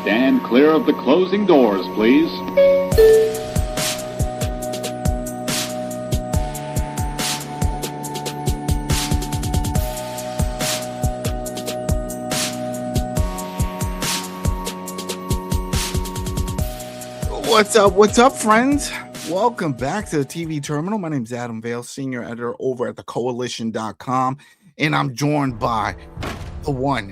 Stand clear of the closing doors, please. What's up, friends? Welcome back to the TV Terminal. My name is Adam Vale, senior editor over at the Koalition.com, and I'm joined by the one,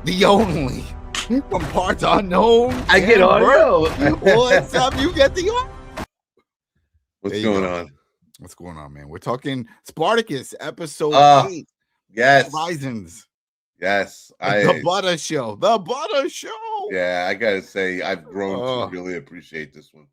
the only, from parts unknown. I get audio. What's up? You get the audio. What's going on? What's going on, man? We're talking Spartacus, episode 8. Yes. Horizons. Yes. The Butter Show. The Butter Show. Yeah, I gotta say, I've grown to really appreciate this one.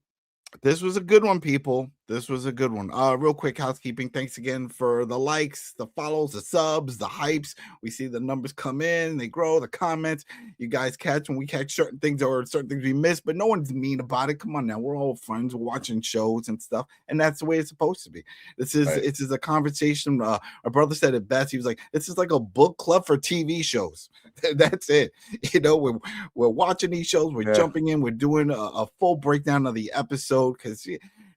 This was a good one, people. This was a good one. Real quick housekeeping. Thanks again for the likes, the follows, the subs, the hypes. We see the numbers come in, they grow, the comments. You guys catch when we catch certain things or certain things we miss, but no one's mean about it. Come on now. We're all friends. We're watching shows and stuff, and that's the way it's supposed to be. This is a conversation. Our brother said it best. He was like, this is like a book club for TV shows. That's it. You know, we're watching these shows, we're jumping in, we're doing a full breakdown of the episode because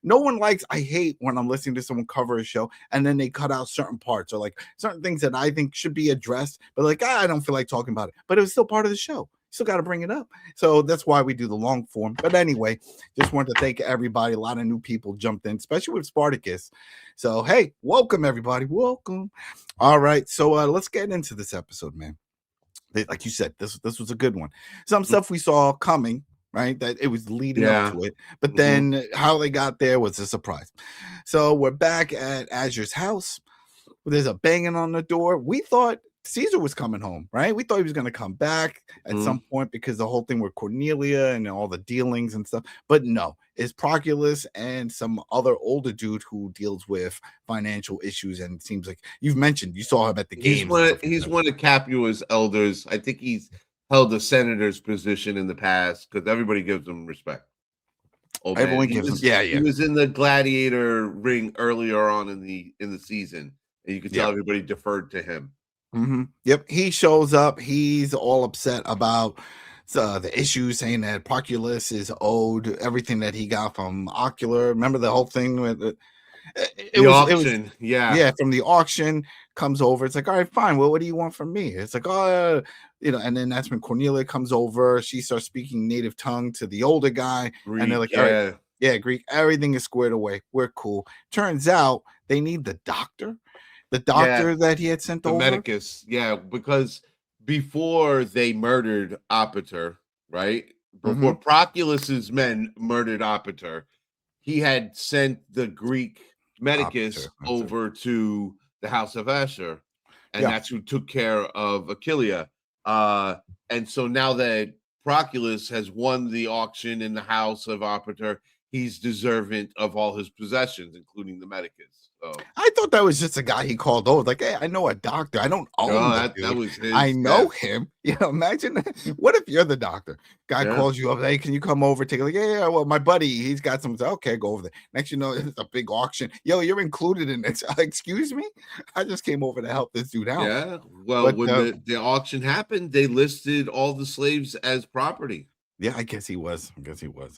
no one likes, I hate when I'm listening to someone cover a show and then they cut out certain parts or like certain things that I think should be addressed, but like, I don't feel like talking about it, but it was still part of the show. Still got to bring it up. So that's why we do the long form. But anyway, just wanted to thank everybody. A lot of new people jumped in, especially with Spartacus. So, hey, welcome everybody. Welcome. All right. So let's get into this episode, man. Like you said, this was a good one. Some stuff we saw coming, right? That it was leading up to it, but then how they got there was a surprise. So we're back at Ashur's house. There's a banging on the door. We thought Caesar was coming home, right? We thought he was going to come back at some point because the whole thing with Cornelia and all the dealings and stuff. But no, it's Proculus and some other older dude who deals with financial issues. And it seems like you've mentioned you saw him at the game. He's one of Capua's elders. I think he's held a senator's position in the past because everybody gives him respect. Everyone gives him, He was in the Gladiator ring earlier on in the season, and you could tell everybody deferred to him. Yep, he shows up. He's all upset about the issues, saying that Proculus is owed everything that he got from Ocular. Remember the whole thing with the auction? From the auction comes over. It's like, all right, fine. Well, what do you want from me? It's like, and then that's when Cornelia comes over. She starts speaking native tongue to the older guy, Greek, and they're like, all right, Greek. Everything is squared away. We're cool. Turns out they need the doctor. The doctor that he had sent over? Medicus, because before they murdered Opater, right? Before Proculus's men murdered Opater, he had sent the Greek Medicus over to the house of Ashur, and that's who took care of Aquilia. And so now that Proculus has won the auction in the house of Opater, he's deserving of all his possessions, including the Medicus. So I thought that was just a guy he called over. Like, hey, I know a doctor. I don't own that was his. I know him. You know, imagine what if you're the doctor? Guy calls you up. Hey, can you come over? Take a look. Yeah. Well, my buddy, he's got some. Okay, go over there. Next, you know, it's a big auction. Yo, you're included in this. Excuse me. I just came over to help this dude out. Yeah. Well, when the auction happened, they listed all the slaves as property. Yeah, I guess he was.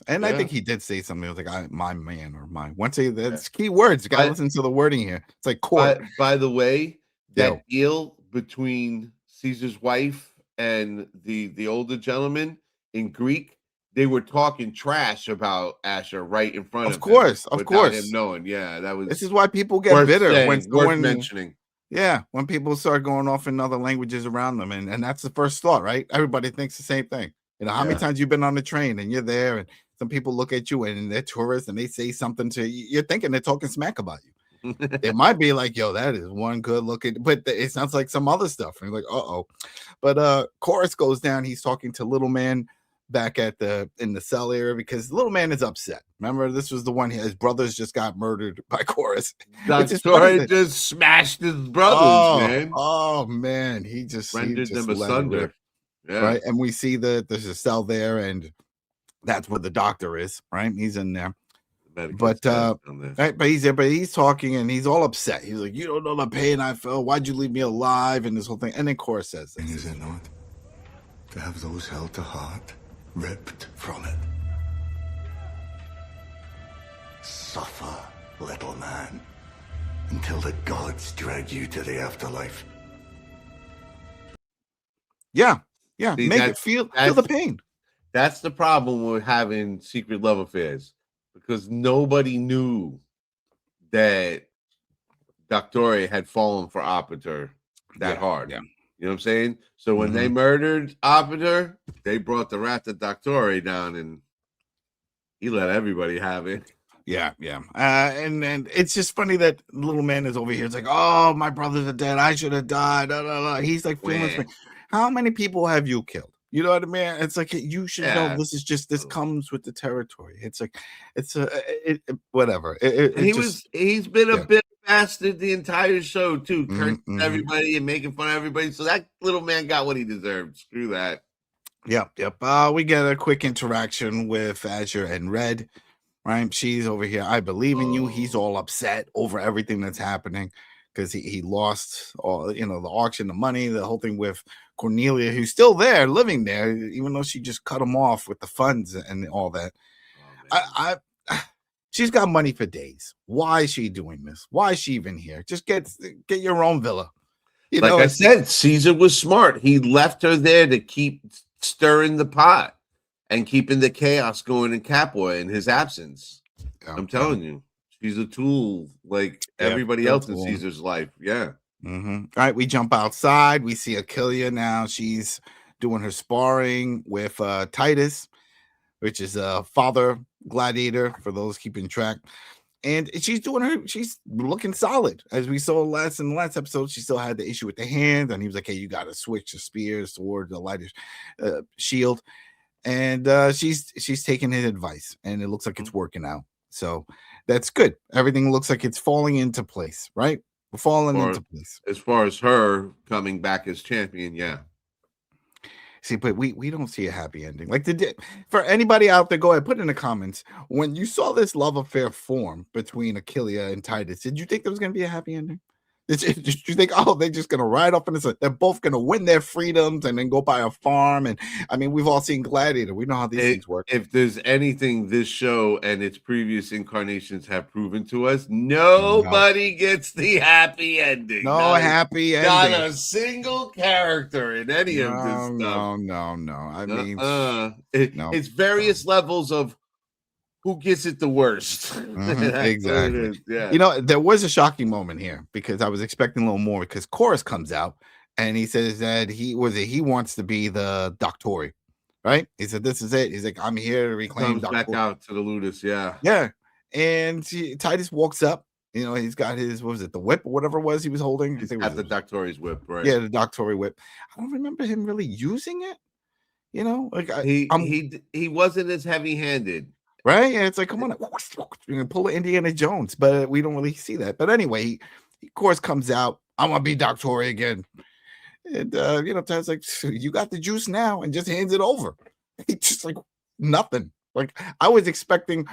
And I think he did say something. It was like, my man or my. Once that's key words. You got to listen to the wording here. It's like court. By the way, that deal between Caesar's wife and the older gentleman in Greek, they were talking trash about Ashur right in front of him. Of course. Him knowing. Yeah, that was. This is why people get bitter when mentioning. Yeah, when people start going off in other languages around them. And that's the first thought, right? Everybody thinks the same thing. You know, how many times you've been on the train and you're there and some people look at you and they're tourists and they say something to you, you're thinking they're talking smack about you. It might be like, yo, that is one good looking, but it sounds like some other stuff. And you're like, uh-oh. But Chorus goes down. He's talking to Little Man back in the cell area because Little Man is upset. Remember, this was the one his brothers just got murdered by Chorus. Story just smashed his brothers, man. Oh man, he just rendered them asunder. Yeah. Right, and we see that there's a cell there, and that's where the doctor is. Right, he's in there. But he's there, but he's talking, and he's all upset. He's like, "You don't know the pain I felt. Why'd you leave me alive?" And this whole thing. And then Chorus says this. And is it not to have those held to heart ripped from it. Suffer, little man, until the gods drag you to the afterlife. Yeah. See, Make it feel the pain. That's the problem with having secret love affairs, because nobody knew that Doctore had fallen for Opiter that hard. Yeah. You know what I'm saying? So when they murdered Opiter, they brought the wrath of Doctore down, and he let everybody have it. Yeah. And it's just funny that little man is over here. It's like, oh, my brothers are dead. I should have died. He's like feeling this. How many people have you killed? You know what I mean? It's like, you should know this comes with the territory. It's like, it's whatever. He's been a bit bastard the entire show too, cursing everybody and making fun of everybody. So that little man got what he deserved. Screw that. Yep. We get a quick interaction with Ashur and Red. Right? She's over here. I believe in you. He's all upset over everything that's happening because he lost all, the auction, the money, the whole thing with Cornelia, who's still there, living there, even though she just cut him off with the funds and all that. She's got money for days. Why is she doing this? Why is she even here? Just get your own villa. Like I said, Caesar was smart. He left her there to keep stirring the pot and keeping the chaos going in Capua in his absence. I'm telling you, she's a tool like everybody else in Caesar's life. Yeah. All right, we jump outside. We see Achilla now. She's doing her sparring with Titus, which is a father gladiator for those keeping track. And she's looking solid. As we saw in the last episode, she still had the issue with the hand. And he was like, hey, you got to switch the spears toward the lighter shield. And she's taking his advice, and it looks like it's working out. So that's good. Everything looks like it's falling into place, right? We're falling into place. As far as her coming back as champion, yeah. See, but we don't see a happy ending. Like, for anybody out there, go ahead, put in the comments. When you saw this love affair form between Achilla and Titus, did you think there was going to be a happy ending? Did you think, oh, they're just going to ride off in this? They're both going to win their freedoms and then go buy a farm. And I mean, we've all seen Gladiator. We know how these things work. If there's anything this show and its previous incarnations have proven to us, nobody gets the happy ending. No happy ending. Not a single character in any of this stuff. No. I mean, it's various levels of who gets it the worst. Exactly. Yeah. There was a shocking moment here because I was expecting a little more, because Chorus comes out and he says that he wants to be the Doctori, right? He said, this is it. He's like, I'm here to reclaim Comes back out to the Ludus. Yeah. And Titus walks up. He's got his, what was it, the whip or whatever it was he was holding? He's got the Doctori's whip, right? Yeah, the Doctori whip. I don't remember him really using it. He wasn't as heavy-handed. Right? Yeah, it's like, come on, you can pull Indiana Jones, but we don't really see that. But anyway, he of course comes out. I'm gonna be Doctori again. And Ted's like, you got the juice now, and just hands it over. He just like nothing. Like, I was expecting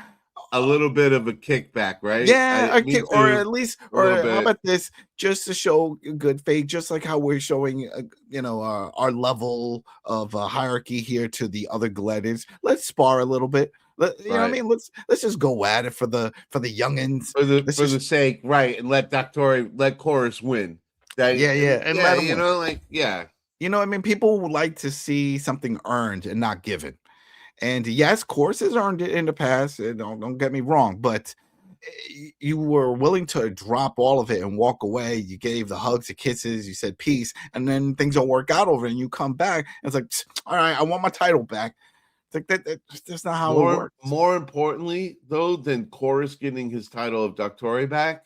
a little bit of a kickback, right? Yeah, or at least, or how about this, just to show good faith, just like how we're showing, our level of hierarchy here to the other gladiators. Let's spar a little bit. You know what I mean? Let's just go at it for the youngins, for the sake, right? And let Chorus win. And let him win. People would like to see something earned and not given. And yes, Chorus has earned it in the past. Don't get me wrong, but you were willing to drop all of it and walk away. You gave the hugs, the kisses, you said peace, and then things don't work out over it, and you come back. And it's like, all right, I want my title back. It's like that's not how it works. More importantly, though, than Chorus getting his title of Doctori back,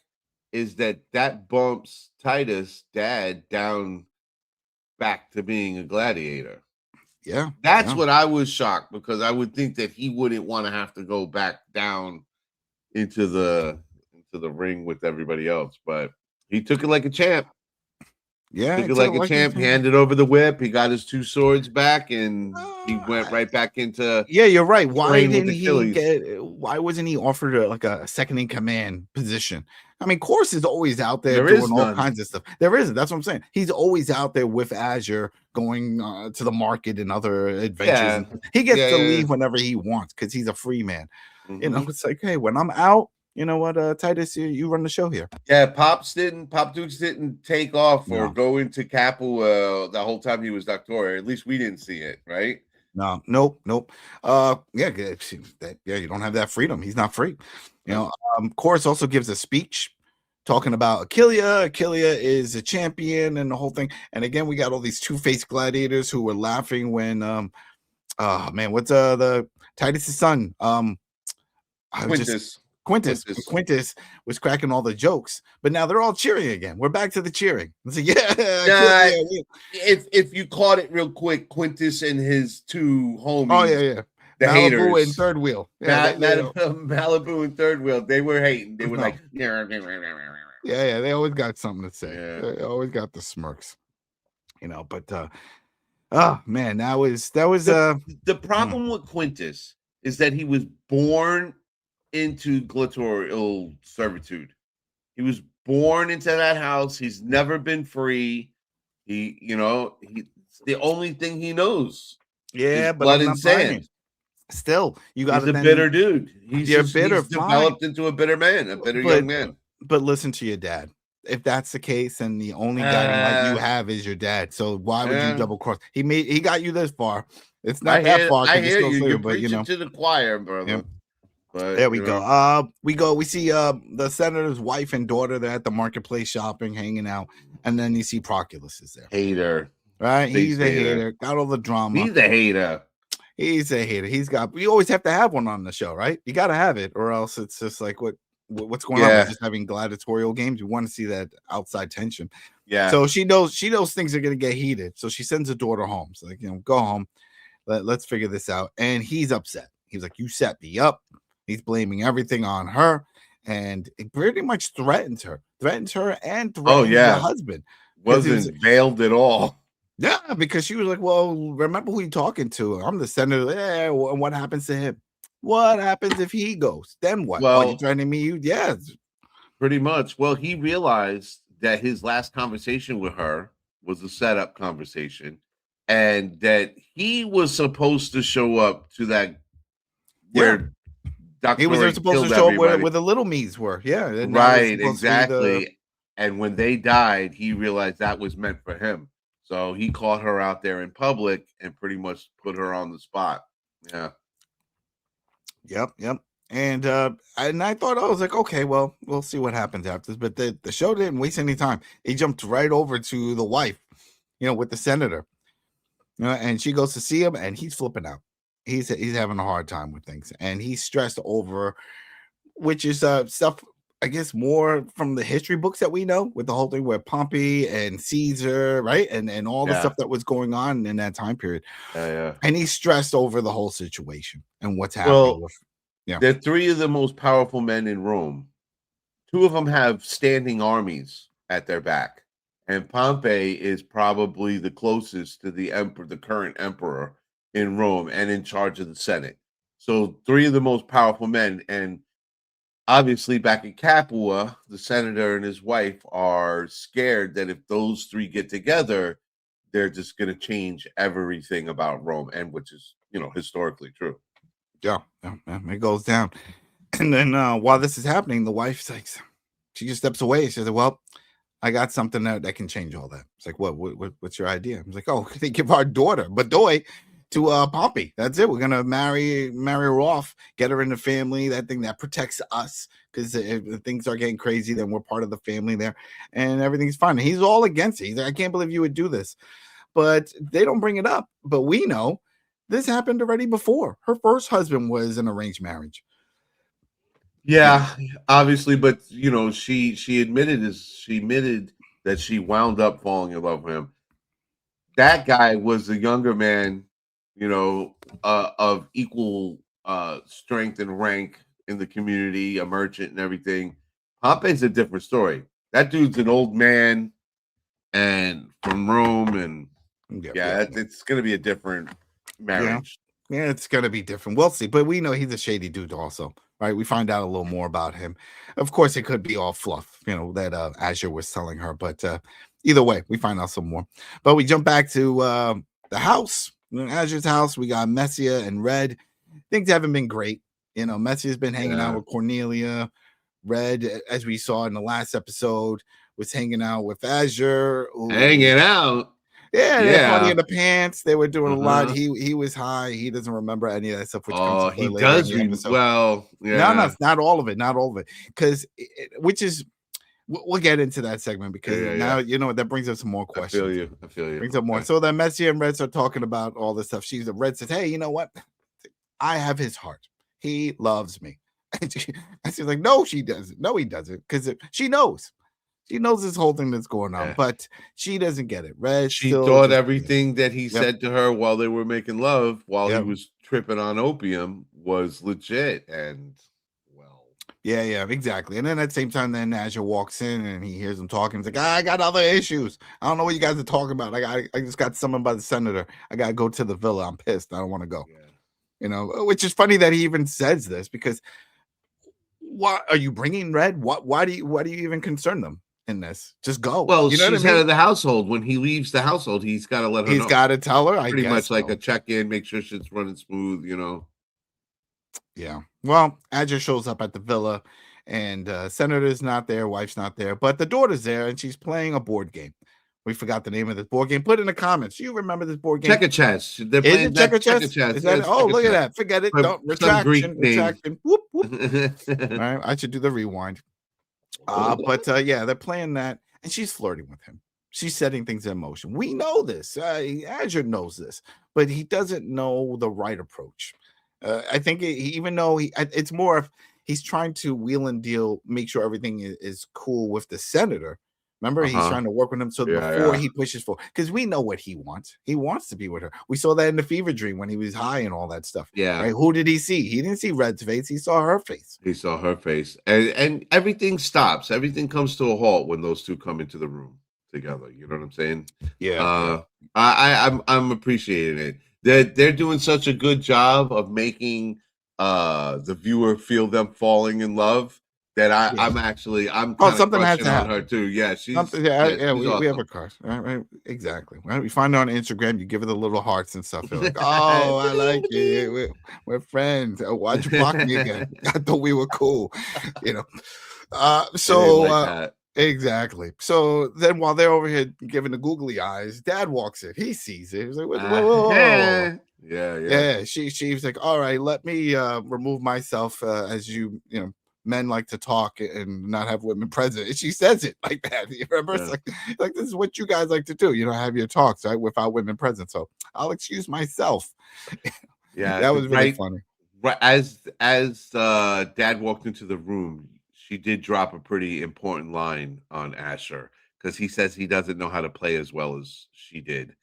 is that bumps Titus' dad down back to being a gladiator. Yeah, that's what I was shocked, because I would think that he wouldn't want to have to go back down into the ring with everybody else, but he took it like a champ. Yeah, Took he it like took a like champ, handed over the whip. He got his 2 swords back, and he went right back into yeah, you're right. Why training with didn't he Achilles. get? Why wasn't he offered like a second in command position? I mean, Course is always out there There is doing all none. kinds of stuff. There isn't. That's what I'm saying. He's always out there with Azure, going to the market and other adventures. Yeah. He gets Yeah, to yeah. leave whenever he wants because he's a free man. You know, Mhm. it's like, hey, when I'm out, you know what, Titus, you run the show here. Yeah, Pop Dukes didn't take off or No. go into Capua the whole time he was Doctor. At least we didn't see it, right? No, nope. Yeah, you don't have that freedom. He's not free. You know, Chorus also gives a speech talking about Achilea. Achilea is a champion and the whole thing. And again, we got all these two-faced gladiators who were laughing when oh man, what's the Titus's son? Quintus was cracking all the jokes, but now they're all cheering again. We're back to the cheering. It's like, If you caught it real quick, Quintus and his 2 homies. Oh yeah. The Malibu haters. and Third Wheel. Malibu and Third Wheel. They were hating. They were like, yeah. They always got something to say. Yeah. They always got the smirks, you know. But oh man, that was the problem with Quintus is that he was born into gladiatorial servitude. He was born into that house. He's never been free. He's the only thing he knows. Yeah, is but blood I'm and not buying sand. it. Still, you got He's a bitter dude. He's bitter. He's developed into a bitter man, a bitter young man. But listen to your dad. If that's the case, then the only guiding light you have is your dad. So why would you double cross? He got you this far. It's not that far. I hear you. You're but preaching to the choir, brother. Yeah. But there we go. We see the senator's wife and daughter. They're at the marketplace shopping, hanging out, and then you see Proculus is there. Hater, right? He's a hater. Got all the drama. He's a hater. He's a hater. You always have to have one on the show, right? You got to have it, or else it's just like what's going on? We're just having gladiatorial games. We want to see that outside tension. Yeah. So she knows things are gonna get heated. So she sends her daughter home. So like, go home. Let's figure this out. And he's upset. He's like, you set me up. He's blaming everything on her, and it pretty much threatens her and threatens the husband. Wasn't veiled at all. Yeah, because she was like, well, remember who you're talking to. I'm the senator. Yeah, and what happens to him? What happens if he goes? Then what? Well, you threatening me? Yeah. Pretty much. Well, he realized that his last conversation with her was a setup conversation, and that he was supposed to show up to that where he was supposed to show up where the little me's were. Yeah. Right, exactly. And when they died, he realized that was meant for him. So he caught her out there in public and pretty much put her on the spot. Yeah. Yep. And I thought, I was like, okay, well, we'll see what happens after this. But the show didn't waste any time. He jumped right over to the wife, with the senator. And she goes to see him, and he's flipping out. He's having a hard time with things, and he's stressed over, which is stuff, I guess, more from the history books that we know, with the whole thing with Pompey and Caesar, right? And all the stuff that was going on in that time period. Yeah. And he's stressed over the whole situation and what's happening. They're 3 of the most powerful men in Rome. 2 of them have standing armies at their back. And Pompey is probably the closest to the emperor, the current emperor in Rome, and in charge of the Senate. So 3 of the most powerful men. And obviously back in Capua, the senator and his wife are scared that if those 3 get together, they're just going to change everything about Rome, and which is, historically true. Yeah, it goes down. And then while this is happening, the wife's like, she just steps away. She says, well, I got something that can change all that. It's like, what's your idea? I was like, oh, they give our daughter, Bedoy, to Pompey. That's it. We're gonna marry her off, get her in the family. That thing that protects us, because if things are getting crazy, then we're part of the family there, and everything's fine. And he's all against it. He's like, I can't believe you would do this, but they don't bring it up. But we know this happened already before. Her first husband was an arranged marriage. Yeah, obviously, but she admitted that she wound up falling in love with him. That guy was a younger man, of equal strength and rank in the community, a merchant and everything. Pompey's a different story. That dude's an old man. and from Rome, and Yeah. it's going to be a different marriage. Yeah, it's gonna be different. We'll see, but we know he's a shady dude, also, right? We find out a little more about him. Of course, it could be all fluff, that Ashur was telling her, but either way, we find out some more. But we jump back to the house, Ashur's house. We got Messia and Red. Things haven't been great. Messia's been hanging out with Cornelia. Red, as we saw in the last episode, was hanging out with Ashur. Hanging out. Yeah, they're partying in the pants. They were doing a lot. He was high. He doesn't remember any of that stuff. Which comes he does. Well, yeah. No, not all of it. Not all of it. Because, which is, we'll get into that segment because now that brings up some more questions. I feel you. Brings up more. So then Messi and Red are talking about all this stuff. Red says, "Hey, you know what? I have his heart. He loves me." And she's like, "No, she doesn't. No, he doesn't." Because she knows. She knows this whole thing that's going on, but she doesn't get it. Red, she thought everything that he said to her while they were making love, while he was tripping on opium, was legit. And yeah, exactly. And then at the same time, then Ashur walks in and he hears them talking. He's like, "I got other issues. I don't know what you guys are talking about. I just got summoned by the senator. I gotta go to the villa. I'm pissed. I don't want to go." Which is funny that he even says this, because why are you bringing Red? Why do you even concern them in this? Just go. Well, she's head of the household. When he leaves the household, he's got to let her know. He's got to tell her. Pretty much like a check-in, make sure shit's running smooth. Yeah. Well, Ashur shows up at the villa, and Senator's not there, wife's not there, but the daughter's there, and she's playing a board game. We forgot the name of this board game. Put it in the comments. Do you remember this board game? Checker chess. Is it checker chess? Is that, look at that. Forget it. Don't retraction. Whoop, whoop. All right, I should do the rewind. But they're playing that, and she's flirting with him. She's setting things in motion. We know this. Ashur knows this, but he doesn't know the right approach. I think even though it's more of he's trying to wheel and deal, make sure everything is cool with the senator. Remember, he's trying to work with him before he pushes for, because we know what he wants. He wants to be with her. We saw that in the fever dream when he was high and all that stuff. Yeah. Right? Who did he see? He didn't see Red's face. He saw her face. He saw her face. And everything stops. Everything comes to a halt when those two come into the room together. You know what I'm saying? Yeah. I'm appreciating it. They're doing such a good job of making the viewer feel them falling in love. That I'm something has to happen. On her too. Yeah, she's we have a crush. Right, exactly. Right, we find her on Instagram. You give her the little hearts and stuff. You're like, oh, I like it. We're friends. Why'd you block me again? I thought we were cool. Exactly. So then, while they're over here giving the googly eyes, Dad walks in. He sees it. He's like, whoa. Yeah. She's like, all right, let me remove myself as you men like to talk and not have women present. And she says it like that. You remember? It's like this is what you guys like to do. Have your talks, right, without women present. So I'll excuse myself. Yeah, that was really funny. Right as Dad walked into the room, she did drop a pretty important line on Ashur, because he says he doesn't know how to play as well as she did,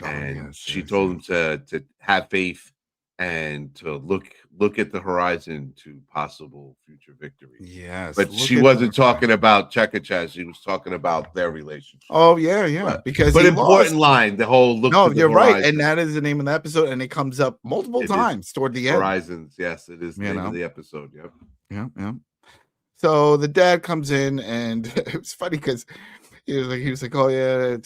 and she told him to have faith and to look at the horizon to possible future victory. Yes, but she wasn't talking about checker chess. She was talking about their relationship. Oh yeah. But important line. The whole look. No, you're right, and that is the name of the episode, and it comes up multiple times toward the end. Horizons. Yes, it is the name of the episode. Yep. Yeah. So the dad comes in, and it was funny because he was like, oh yeah,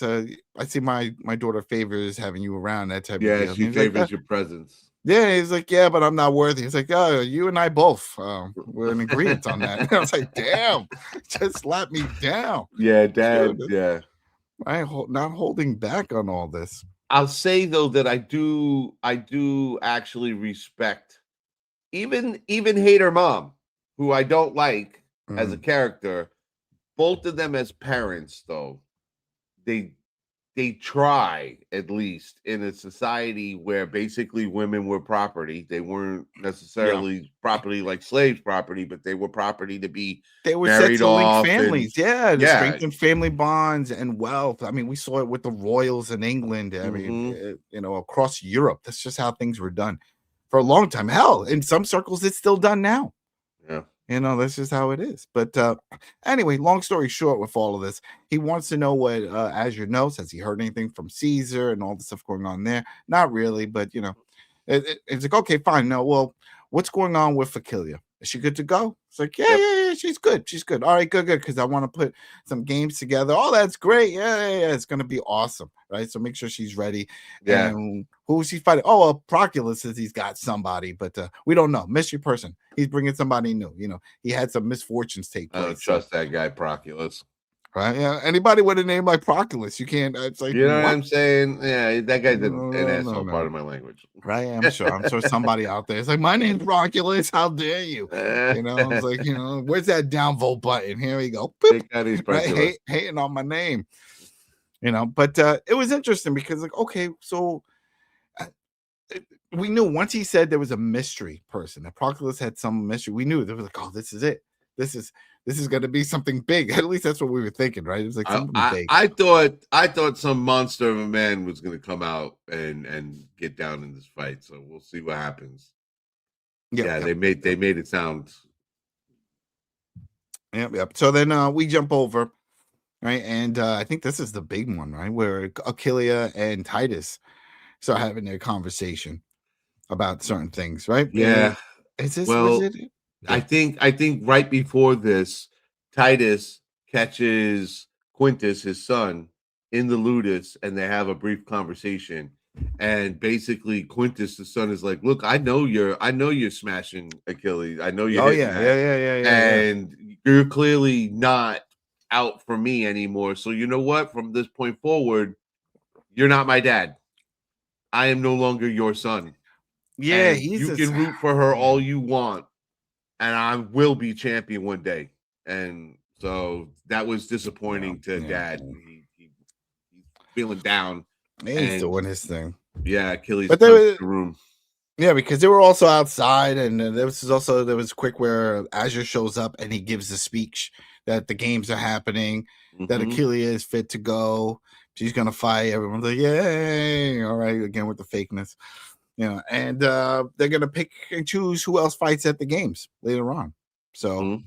I see my daughter favors having you around, that type of deal. Yeah, she favors your presence. Yeah, he's like, yeah, but I'm not worthy. He's like, oh, you and I both we're in agreement on that. And I was like, damn, just slap me down. Yeah, Dad. Yeah, not holding back on all this. I'll say though that I do actually respect even hate her mom, who I don't like as a character. Both of them as parents, though, they try, at least in a society where basically women were property. They weren't necessarily property like slaves property, but they were property to be they were married set to link off families. To strengthen family bonds and wealth. I mean, we saw it with the royals in England. I mean, across Europe. That's just how things were done for a long time. Hell, in some circles, it's still done now. Yeah. That's just how it is. But anyway, long story short, with all of this, he wants to know what Ashur knows. Has he heard anything from Caesar and all the stuff going on there? Not really, but it's like, okay, fine. No, well, what's going on with Achilea? Is she good to go? It's like, yeah, she's good. She's good. All right, good. Because I want to put some games together. Oh, that's great. Yeah. It's gonna be awesome, right? So make sure she's ready. Yeah. And who is he fighting? Oh, Proculus says he's got somebody, but we don't know. Mystery person. He's bringing somebody new. He had some misfortunes take place. I don't trust that guy, Proculus. Right? Yeah. Anybody with a name like Proculus, you can't. It's like, what I'm saying? Yeah, that guy's an asshole. No. Part of my language, right? I'm sure somebody out there is like, my name's Proculus. How dare you? It's like, where's that downvote button? Here we go. Boop. Right? Hating on my name. But it was interesting because, like, okay, so we knew once he said there was a mystery person, that Proculus had some mystery. We knew there was like, oh, this is it. This is going to be something big. At least that's what we were thinking, right? It was like something big. I thought some monster of a man was going to come out and get down in this fight. So we'll see what happens. They made it sound. Yep. So then we jump over, right? And I think this is the big one, right? Where Achilea and Titus start having their conversation about certain things, right? Yeah. Is this? Well, was it? I think right before this, Titus catches Quintus, his son, in the ludus, and they have a brief conversation. And basically, Quintus, the son, is like, "Look, I know you're smashing Achilles. I know you're. Yeah. And you're clearly not out for me anymore. So you know what? From this point forward, you're not my dad. I am no longer your son. Yeah, and you can root for her all you want, and I will be champion one day." And so that was disappointing to Dad. He's feeling down. He's doing his thing. Yeah, Achilles. But the room. Yeah, because they were also outside, and there was a quick where Ashur shows up and he gives the speech that the games are happening, that Achilles is fit to go. She's gonna fight. Everyone's like, "Yay!" All right, again with the fakeness. And they're gonna pick and choose who else fights at the games later on. So,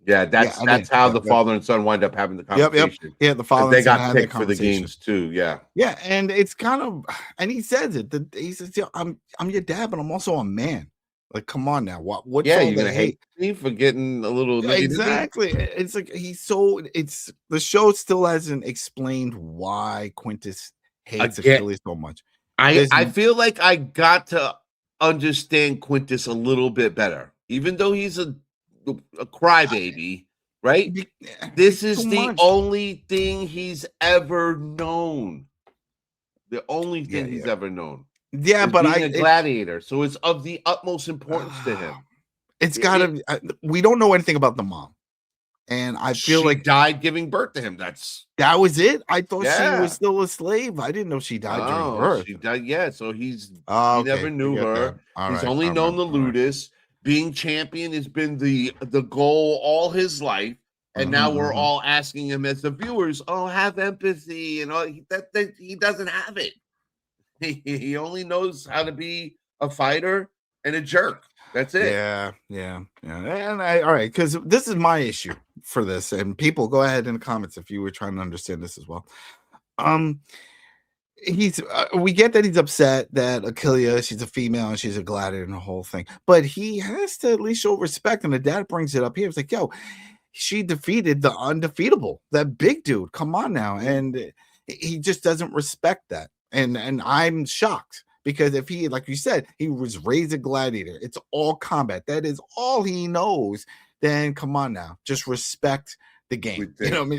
that's how the father and son wind up having the conversation. Yeah, the father. They got picked for the games too. Yeah, and it's kind of, and he says it. He says, "I'm your dad, but I'm also a man." Like, come on now, what? Yeah, you're gonna hate me for getting a little exactly. It's like it's the show still hasn't explained why Quintus hates Achilles so much. I feel like I got to understand Quintus a little bit better, even though he's a crybaby, right? This is the only thing he's ever known. The only thing he's ever known. Yeah, but being a gladiator, so it's of the utmost importance to him. It's gotta. We don't know anything about the mom. And I feel like died giving birth to him. That was it. I thought she was still a slave. I didn't know she died during birth. She died. Yeah, so he never knew her. He's only known the ludus. Being champion has been the goal all his life, and now we're all asking him as the viewers, "Oh, have empathy," and all that. He doesn't have it. He only knows how to be a fighter and a jerk. That's it. Yeah. And all right, because this is my issue for this, and people go ahead in the comments if you were trying to understand this as well. We get that he's upset that Achilea, she's a female and she's a gladiator and the whole thing, but he has to at least show respect. And the dad brings it up here. It's like, yo, she defeated the undefeatable, that big dude. Come on now, and he just doesn't respect that, and I'm shocked. Because if he, like you said, he was raised a gladiator, it's all combat. That is all he knows. Then come on now, just respect the game.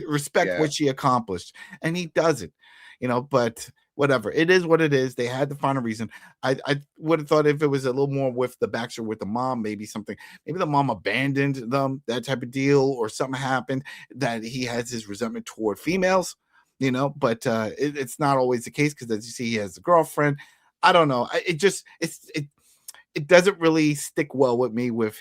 Respect what she accomplished. And he doesn't, but whatever. It is what it is. They had to find a reason. I would have thought if it was a little more with the backstory with the mom, maybe the mom abandoned them, that type of deal, or something happened that he has his resentment toward females, but it's not always the case because as you see, he has a girlfriend. I don't know. It doesn't really stick well with me with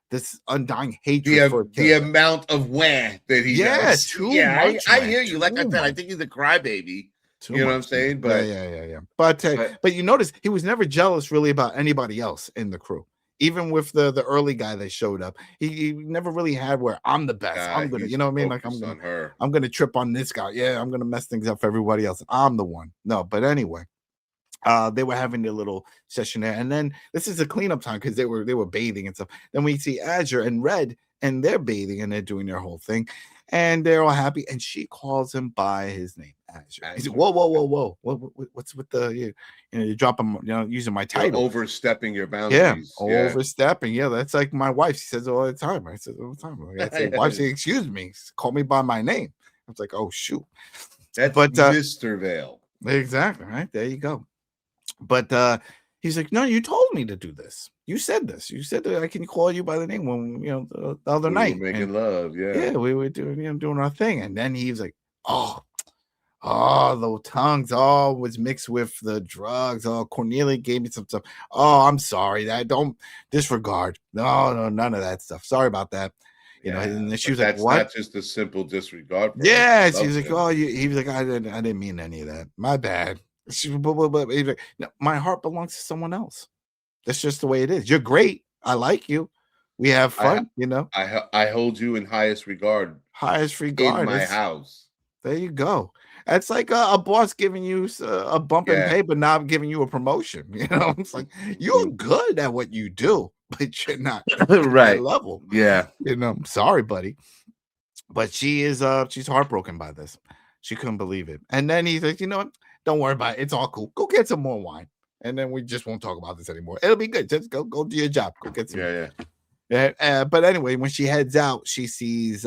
this undying hatred for the amount of wah that he does. Too much. I hear you. Like I said, I think he's a crybaby. You know what I'm saying? But yeah. But you notice he was never jealous really about anybody else in the crew. Even with the early guy that showed up, he never really had where I'm the best. I'm gonna, He's you know what I mean? Like focused on her. I'm gonna trip on this guy. Yeah, I'm gonna mess things up for everybody else. I'm the one. No, but anyway, they were having their little session there, and then this is a cleanup time because they were bathing and stuff. Then we see Ashur and Red, and they're bathing and they're doing their whole thing, and they're all happy. And she calls him by his name, Ashur. He's like, whoa, whoa, whoa, whoa, what's with the you drop him, using my title, You're overstepping your yeah, boundaries. overstepping. Yeah, that's like my wife. She says it all the time. I said all the time. I say, wife, say, excuse me, call me by my name. I was like, oh shoot, That's but Mr. Vale. exactly right there. You go. But he's like, no, you told me to do this. You said this. You said that I can call you by the name when the other night. We were making love, yeah, we were doing our thing. And then he was like, oh, the tongues, was mixed with the drugs. Oh, Cornelia gave me some stuff. Oh, I'm sorry. That don't disregard. No, none of that stuff. Sorry about that. And then she was like, that's what? not just a simple disregard. Yeah, she's like, oh, he was like, I didn't mean any of that. My bad. But he's like, no, my heart belongs to someone else. That's just the way it is. You're great. I like you. We have fun. I hold you in highest regard. Highest regard in my house. There you go. That's like a boss giving you a bump in pay, but not giving you a promotion. It's like you're good at what you do, but you're not right level. Yeah. Sorry, buddy. But she is she's heartbroken by this. She couldn't believe it. And then he's like, you know what? Don't worry about it. It's all cool. Go get some more wine. And then we just won't talk about this anymore. It'll be good. Just go do your job. Go get some. Yeah. But anyway, when she heads out, she sees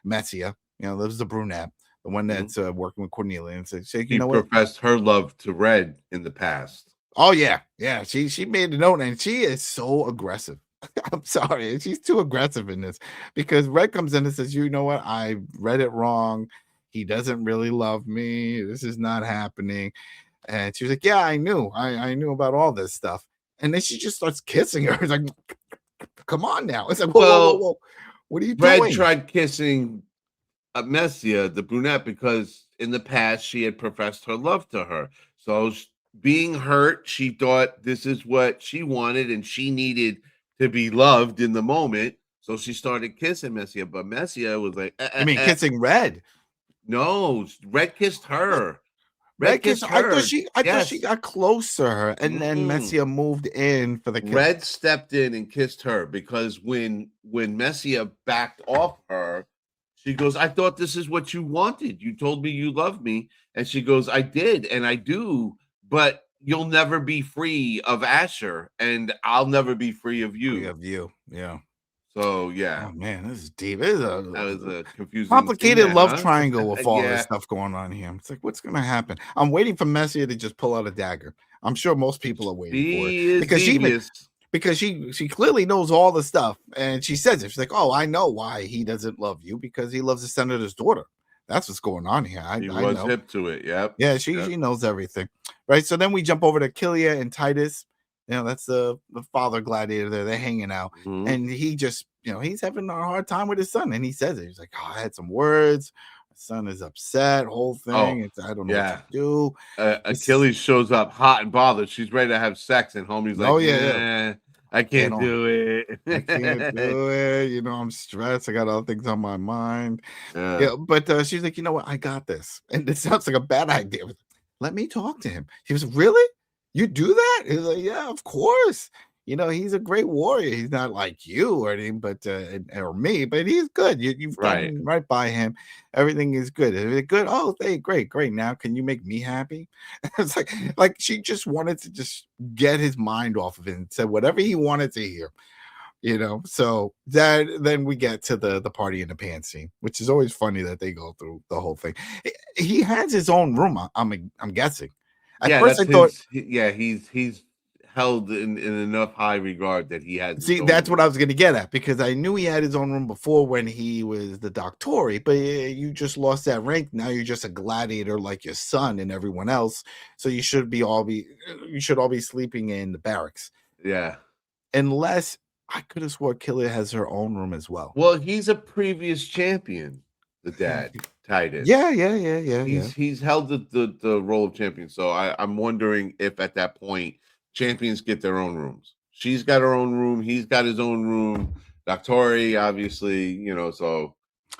Messia. There's the brunette, the one that's working with Cornelia. And so she professed her love to Red in the past. Oh, yeah. Yeah. She made a note, and she is so aggressive. I'm sorry. She's too aggressive in this because Red comes in and says, you know what? I read it wrong. He doesn't really love me. This is not happening. And she was like, yeah, I knew. I knew about all this stuff. And then she just starts kissing her. It's like, come on now. It's like, whoa. What are you doing? Red tried kissing Messia, the brunette, because in the past she had professed her love to her. So being hurt, she thought this is what she wanted and she needed to be loved in the moment. So she started kissing Messia. But Messia was like, I mean, kissing Red. No, Red kissed her. Red kissed her. I thought she got close to her, and then Messia moved in for the kiss. Red stepped in and kissed her because when Messia backed off her, she goes, I thought this is what you wanted. You told me you love me. And she goes, I did, and I do, but you'll never be free of Ashur, and I'll never be free of you. Free of you, yeah. So yeah. Oh man, this is deep. That was a confusing, complicated love triangle with all this stuff going on here. It's like, what's gonna happen? I'm waiting for Messia to just pull out a dagger. I'm sure most people are waiting for it because she clearly knows all the stuff, and she says it. She's like, "Oh, I know why he doesn't love you because he loves the senator's daughter." That's what's going on here. I know. Hip to it. Yep. Yeah, she knows everything, right? So then we jump over to Kilia and Titus. That's the father gladiator there. They're hanging out, and he just, he's having a hard time with his son, and he says it. He's like, "Oh, I had some words. My son is upset. Whole thing. I don't know what to do." Achilles shows up hot and bothered. She's ready to have sex, and homie's like, "Oh yeah, I can't do it. I can't do it. I'm stressed. I got other things on my mind." Yeah, but she's like, "You know what? I got this." And it sounds like a bad idea. Let me talk to him. He was really. You do that? He's like, yeah, of course. He's a great warrior. He's not like you or anything, but or me, but he's good. You've gotten right by him. Everything is good. Is it good? Oh, hey, great. Now, can you make me happy? It's like she just wanted to just get his mind off of it and said whatever he wanted to hear. So then we get to the party in the pants scene, which is always funny that they go through the whole thing. He has his own room. I'm guessing. At first I thought, he's held in enough high regard that he has. See, that's what I was going to get at, because I knew he had his own room before when he was the Doctori, but you just lost that rank. Now you're just a gladiator like your son and everyone else. So you should all be sleeping in the barracks. Yeah, unless I could have swore Kilia has her own room as well. Well, he's a previous champion. The dad. Titus. Yeah. He's held the role of champion. So I'm wondering if at that point champions get their own rooms. She's got her own room. He's got his own room. Doctori, obviously, so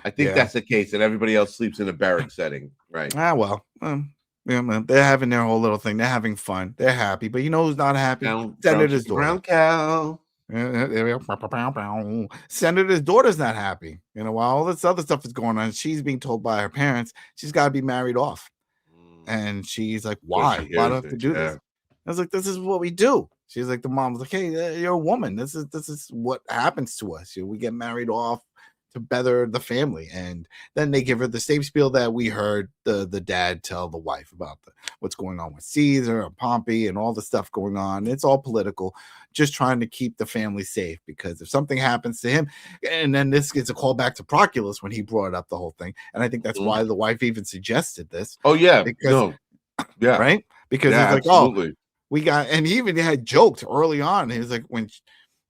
I think that's the case, that everybody else sleeps in a barrack setting, right? Well, yeah, man, they're having their whole little thing. They're having fun. They're happy, but you know who's not happy? Senator's daughter. Brown cow. Senator's daughter's not happy. While all this other stuff is going on, she's being told by her parents she's got to be married off, and she's like, "Why? Why do I have to do this?" I was like, "This is what we do." She's like, the mom's like, "Hey, you're a woman. This is what happens to us. We get married off to better the family." And then they give her the same spiel that we heard the dad tell the wife about what's going on with Caesar and Pompey and all the stuff going on. It's all political, just trying to keep the family safe, because if something happens to him, and then this gets a call back to Proculus when he brought up the whole thing. And I think that's why the wife even suggested this. Oh, yeah. Because, right? Because it's like, absolutely. We got, and he even had joked early on. He was like, when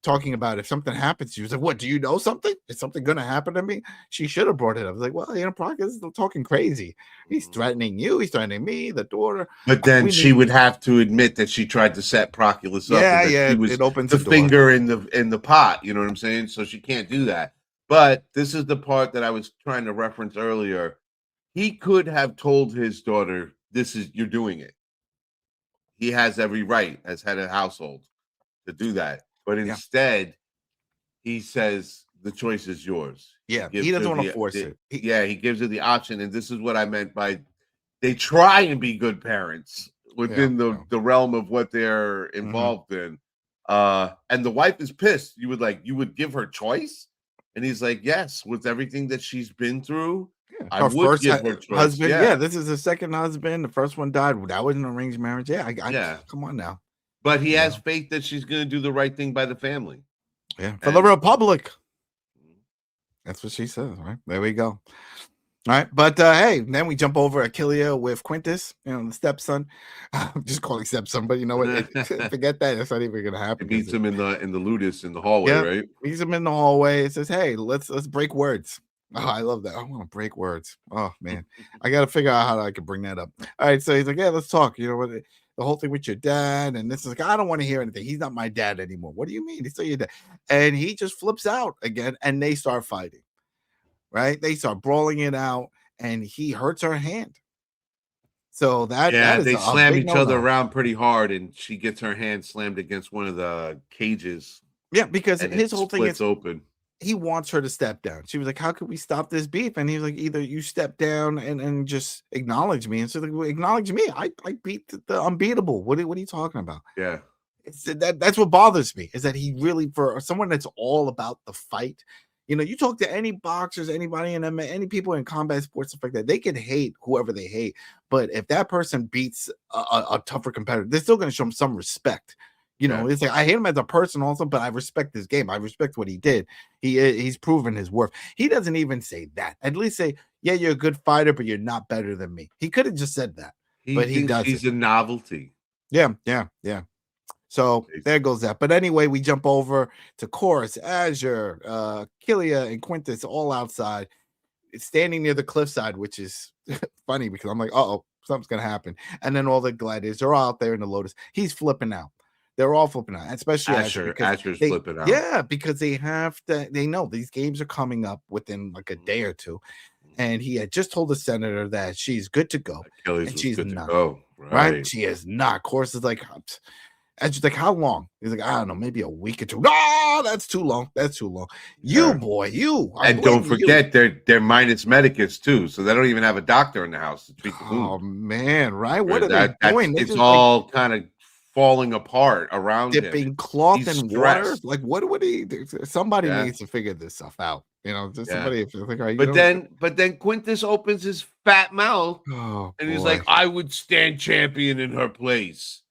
talking about if something happens, he was like, "What, do you know something? Is something going to happen to me?" She should have brought it up. I was like, well, Procus is talking crazy. He's threatening you. He's threatening me, the daughter. But then she would have to admit that she tried to set Proculus up. Yeah. She was it opens the finger in the pot. You know what I'm saying? So she can't do that. But this is the part that I was trying to reference earlier. He could have told his daughter, you're doing it. He has every right as head of household to do that. But instead, he says the choice is yours. Yeah, he doesn't want to force it. He gives her the option. And this is what I meant by they try and be good parents within the realm of what they're involved in. And the wife is pissed. You would give her choice? And he's like, yes, with everything that she's been through. I would give her choice. Husband. This is the second husband. The first one died. That was an arranged marriage. Come on now. But he has faith that she's going to do the right thing by the family. Yeah, for the Republic. That's what she says, right? There we go. All right, but hey, then we jump over Achillea with Quintus, the stepson. I'm just calling stepson, but you know what? Forget that. That's not even going to happen. It meets him in the ludus in the hallway, right? Meets him in the hallway. It says, "Hey, let's break words." Oh, I love that. I want to break words. Oh man, I got to figure out how I could bring that up. All right, so he's like, "Yeah, let's talk." You know what? The whole thing with your dad, and this is like, I don't want to hear anything. He's not my dad anymore. What do you mean? He's still your dad. And he just flips out again, and they start fighting. Right? They start brawling it out, and he hurts her hand. So that is they slam each other around pretty hard, and she gets her hand slammed against one of the cages. Yeah, because his whole thing is open. He wants her to step down. She was like, "How could we stop this beef?" And he was like, "Either you step down and just acknowledge me." And so, like, well, acknowledge me. I beat the unbeatable. What are you talking about? Yeah, that's what bothers me, is that he really, for someone that's all about the fight. You talk to any boxers, anybody in MMA, any people in combat sports, stuff like that. They can hate whoever they hate, but if that person beats a tougher competitor, they're still going to show him some respect. It's like, I hate him as a person also, but I respect his game. I respect what he did. He's proven his worth. He doesn't even say that. At least say, "Yeah, you're a good fighter, but you're not better than me." He could have just said that, but he doesn't. He's a novelty. Yeah. So there goes that. But anyway, we jump over to Chorus, Ashur, Achillea, and Quintus all outside, standing near the cliffside, which is funny because I'm like, "Uh-oh, something's gonna happen." And then all the gladiators are out there in the Lotus. He's flipping out. They're all flipping out, especially Ashur. Ashur's flipping out. Yeah, because they have to. They know these games are coming up within like a day or two, and he had just told the senator that she's good to go, and she's not. To go. Right? She is not. Of course, it's like, Ashur's like, "How long?" He's like, "I don't know, maybe a week or two." No, that's too long. That's too long. You boy, you. And don't forget, they're minus medicus too, so they don't even have a doctor in the house to treat the wound. Oh man, right? What are they doing? It's all kind of falling apart around dipping him. Cloth in water. Like, what would he do? Somebody needs to figure this stuff out. Somebody. Like, right, but then Quintus opens his fat mouth and he's like, "I would stand champion in her place."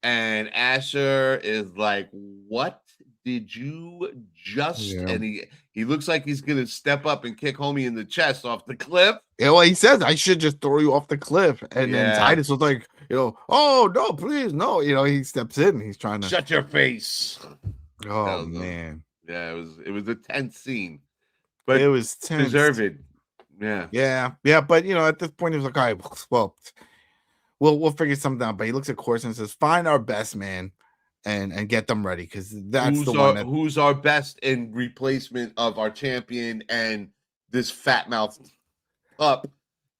And Ashur is like, "What did you just?" And he looks like he's gonna step up and kick homie in the chest off the cliff. Yeah, well, he says, "I should just throw you off the cliff." And then Titus was like, "Oh no, please, no." He steps in and he's trying to shut your face. Oh man. Yeah, it was a tense scene. But it was tense. Deserved. Yeah. But at this point he was like, "All right, well, we'll figure something out." But he looks at Chorus and says, "Find our best man. and get them ready, because that's who's our best in replacement of our champion and this fat mouthed pup.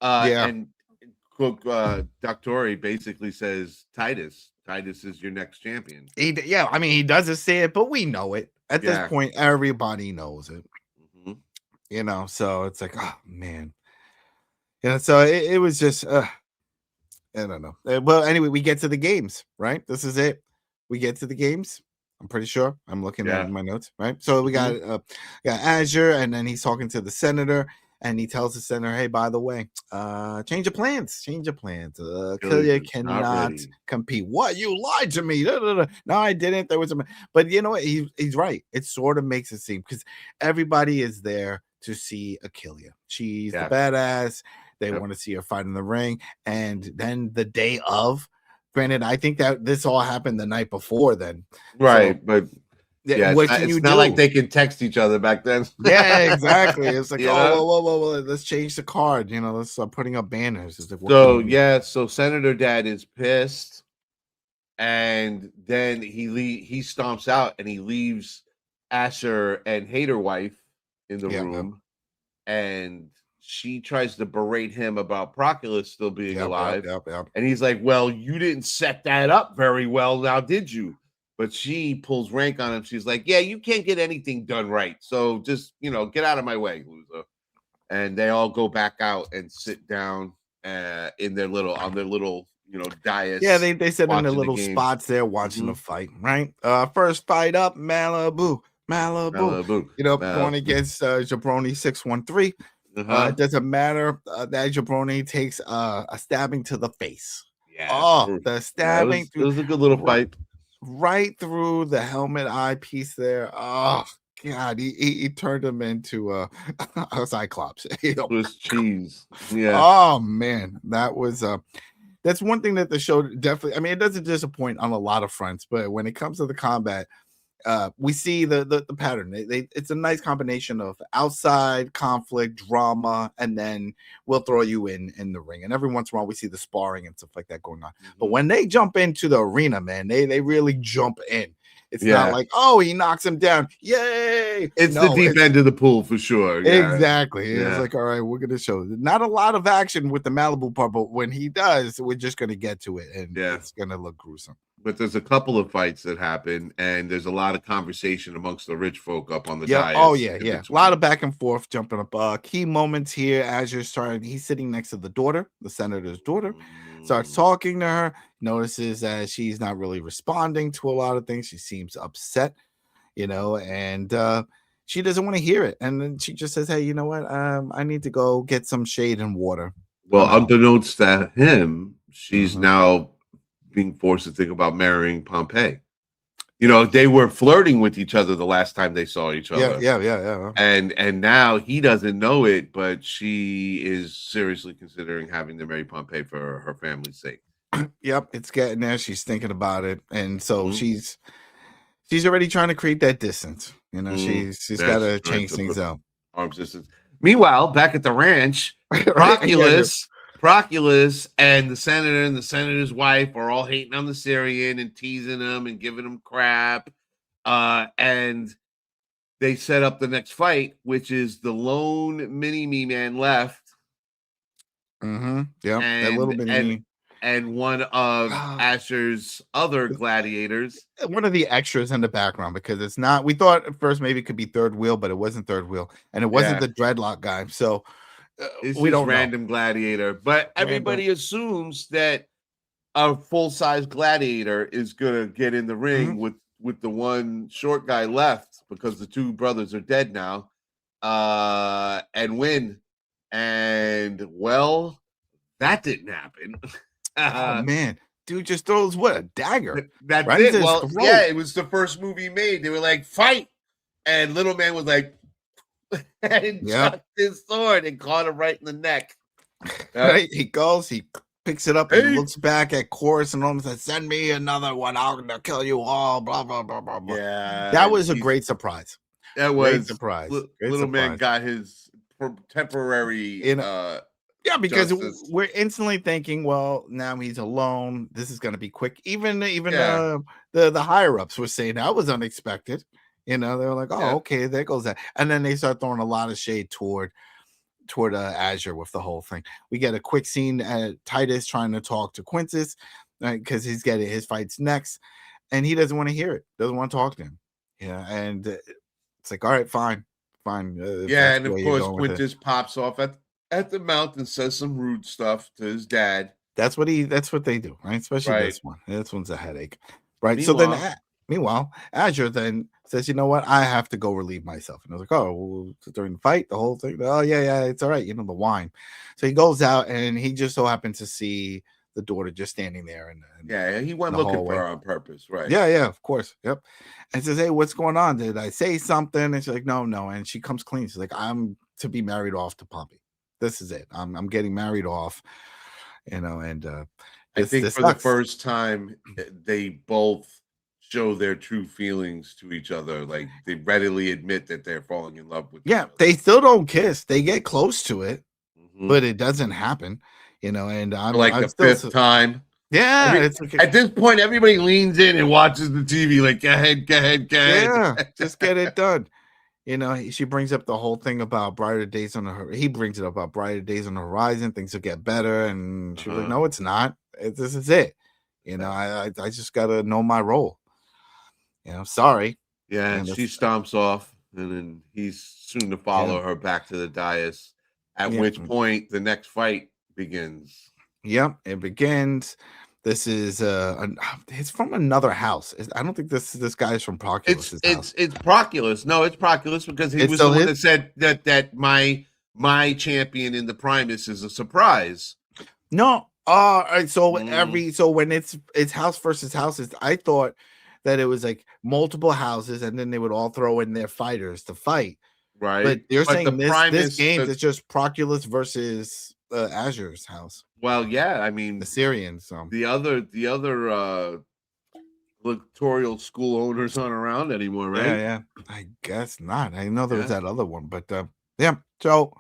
And Doctori basically says Titus is your next champion. I mean, he doesn't say it, but we know it at this point. Everybody knows it. So it's like, oh man, so it was just I don't know. Well, anyway, we get to the games, right? This is it. We get to the games. I'm pretty sure. I'm looking at my notes, right? So we got Ashur, and then he's talking to the senator, and he tells the senator, "Hey, by the way, change your plans. Killia cannot compete." What? You lied to me? No, I didn't. There was but you know what? He's right. It sort of makes it seem, because everybody is there to see Killia. She's the badass. They want to see her fight in the ring, and then the day of. Granted, I think that this all happened the night before then. Right, so, but it's not like they can text each other back then. Yeah, exactly. It's like, whoa, let's change the card. Let's start putting up banners. It's like, so Senator Dad is pissed, and then he stomps out and he leaves Ashur and Hater Wife in the room, and she tries to berate him about Proculus still being alive. And he's like, well, you didn't set that up very well now, did you? But she pulls rank on him. She's like, yeah, you can't get anything done right. So just, get out of my way, loser. And they all go back out and sit down on their little, dais. Yeah, they sit in their little spots there watching the fight, right? First fight up, Malibu. Going against Jabroni 613. It doesn't matter that Jabroni takes a stabbing to the face. The stabbing. It was a good little fight. Right through the helmet eyepiece there. Oh God, he turned him into a Cyclops. It was cheese. Yeah. Oh man, that was that's one thing that the show definitely. I mean, it doesn't disappoint on a lot of fronts, but when it comes to the combat, we see the pattern. It's a nice combination of outside conflict, drama, and then we'll throw you in the ring. And every once in a while, we see the sparring and stuff like that going on. But when they jump into the arena, man, they really jump in. It's not like, oh, he knocks him down. Yay! It's the deep end of the pool for sure. Yeah. Exactly. It's like, all right, we're going to show. Not a lot of action with the Malibu part, but when he does, we're just going to get to it. And it's going to look gruesome. But there's a couple of fights that happen, and there's a lot of conversation amongst the rich folk up on the dais. Oh, yeah. A lot of back and forth, jumping up. Key moments here. He's sitting next to the daughter, the senator's daughter. Starts talking to her, notices that she's not really responding to a lot of things. She seems upset, and she doesn't want to hear it. And then she just says, hey, you know what? I need to go get some shade and water. Well, unbeknownst to him, she's now being forced to think about marrying Pompey. They were flirting with each other the last time they saw each other. Yeah. And now he doesn't know it, but she is seriously considering having to marry Pompey for her family's sake. Yep, it's getting there. She's thinking about it, and so she's already trying to create that distance. She's got to change things out. Arms distance. Meanwhile, back at the ranch, Proculus and the senator and the senator's wife are all hating on the Syrian and teasing him and giving him crap. And they set up the next fight, which is the lone mini-me man left. Yeah, that little mini-me. And one of Ashur's other gladiators. One of the extras in the background, because it's not. We thought at first maybe it could be third wheel, but it wasn't third wheel. And it wasn't the dreadlock guy. So we don't random gladiator, but everybody assumes that a full-size gladiator is gonna get in the ring with the one short guy left, because the two brothers are dead now, and win. And well, that didn't happen. Oh man, dude just throws a dagger. That's right? It. Well, it was the first movie made. They were like, fight, and little man was like, and chucked his sword and caught him right in the neck. Right, he goes, he picks it up and looks back at Chorus and almost says, "Send me another one. I'm gonna kill you all." Blah blah blah blah blah. Yeah, that was a great surprise. That was great surprise. Little man got his temporary Yeah, because justice. we're instantly thinking, well, now he's alone. This is going to be quick. Even Yeah. the higher ups were saying that was unexpected. They were like, oh, Yeah. okay, there goes that. And then they start throwing a lot of shade toward Ashur with the whole thing. We get a quick scene at Titus trying to talk to Quintus because he's getting his fights next, and he doesn't want to hear it. Doesn't want to talk to him. And it's like, all right, fine. Yeah, and of course Quintus pops off at the mount and says some rude stuff to his dad. That's what they do, right? Especially Right. this one. This one's a headache, right? So then, meanwhile, Ashur then says, "You know what? I have to go relieve myself." And I was like, "Oh, well, during the fight, the whole thing. Oh, yeah, it's all right. The wine." So he goes out, and he just so happens to see the daughter just standing there, and yeah, he went looking for her on purpose, right? Yeah, of course, yep. And says, "Hey, what's going on? Did I say something?" And she's like, "No." And she comes clean. She's like, "I'm to be married off to Pompey. This is it. I'm getting married off." And I think for the first time they both show their true feelings to each other. Like they readily admit that they're falling in love with each other. They still don't kiss. They get close to it, but it doesn't happen. And I'm like the fifth time. Yeah, it's okay. At this point, everybody leans in and watches the TV. Like, go ahead. Yeah, just get it done. She brings up the whole thing about brighter days on the. He brings it up about brighter days on the horizon. Things will get better, and she's like, "No, it's not. This is it. I just gotta know my role. Sorry." Yeah, and she stomps off, and then he's soon to follow her back to the dais. At which point, the next fight begins. Yep, it begins. This is it's from another house. I don't think this guy is from Proculus. It's Proculus. No, it's Proculus because he was the one that said that my champion in the primus is a surprise. No, so when it's house versus houses, I thought that it was like multiple houses, and then they would all throw in their fighters to fight. Right, but they're saying this game is just Proculus versus Ashur's house. Well, yeah, I mean the Syrians. So the other gladiatorial school owners aren't around anymore, right? Yeah. I guess not. I know there was that other one, but yeah. So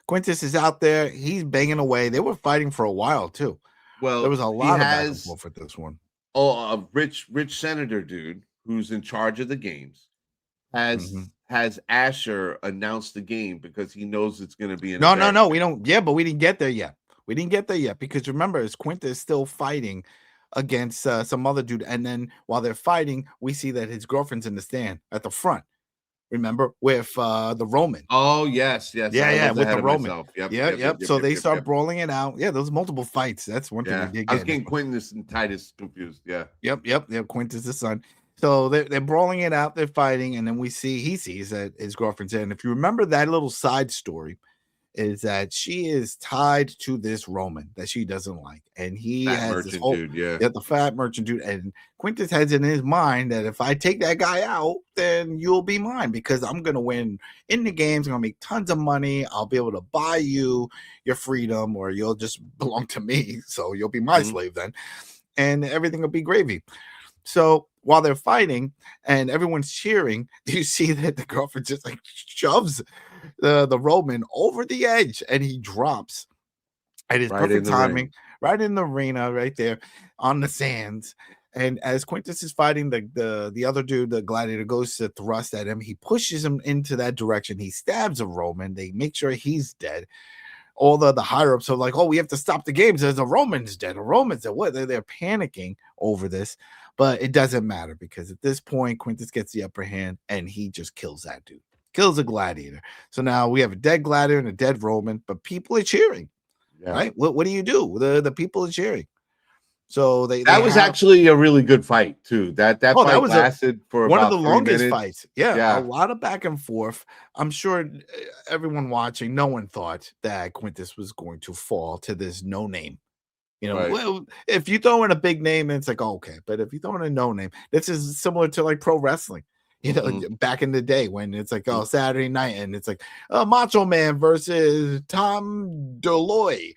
Quintus is out there. He's banging away. They were fighting for a while too. Well, there was a lot of back and forth with this one. Oh, a rich senator dude who's in charge of the games has Ashur announce the game because he knows it's going to be no, we don't. Yeah, but we didn't get there yet. Because remember, is Quintus still fighting against some other dude, and then while they're fighting, we see that his girlfriend's in the stand at the front. Remember with the Roman? Oh yes, with the Roman. Yep. So they start brawling it out. Yeah, those multiple fights. That's one thing we did get. I was getting Quintus and Titus confused. Yeah. Yep. Quintus the son. So they're brawling it out. They're fighting, and then he sees that his girlfriend's there. And if you remember that little side story, is that she is tied to this Roman that she doesn't like, and he has this whole dude, the fat merchant dude. And Quintus has it in his mind that if I take that guy out, then you'll be mine because I'm gonna win in the games. I'm gonna make tons of money. I'll be able to buy you your freedom, or you'll just belong to me. So you'll be my slave then, and everything will be gravy. So while they're fighting and everyone's cheering, you see that the girlfriend just like shoves the Roman over the edge, and he drops at his perfect timing, right in the arena, right there on the sands. And as Quintus is fighting, the other dude, the gladiator, goes to thrust at him. He pushes him into that direction. He stabs a Roman. They make sure he's dead. All the higher ups are like, "Oh, we have to stop the games. There's a Roman's dead. A Roman's dead." What? They're panicking over this, but it doesn't matter because at this point, Quintus gets the upper hand and he just kills that dude. Kills a gladiator. So now we have a dead gladiator and a dead Roman, but people are cheering. Right? What do you do? The people are cheering. So that was actually a really good fight too. That fight lasted for one about of the longest minutes. Fights. Yeah, a lot of back and forth. I'm sure everyone watching, no one thought that Quintus was going to fall to this no name. Well, if you throw in a big name, it's like, okay. But if you throw in a no name, this is similar to like pro wrestling. Back in the day when it's like, Saturday night, and it's like Macho Man versus Tom Deloy,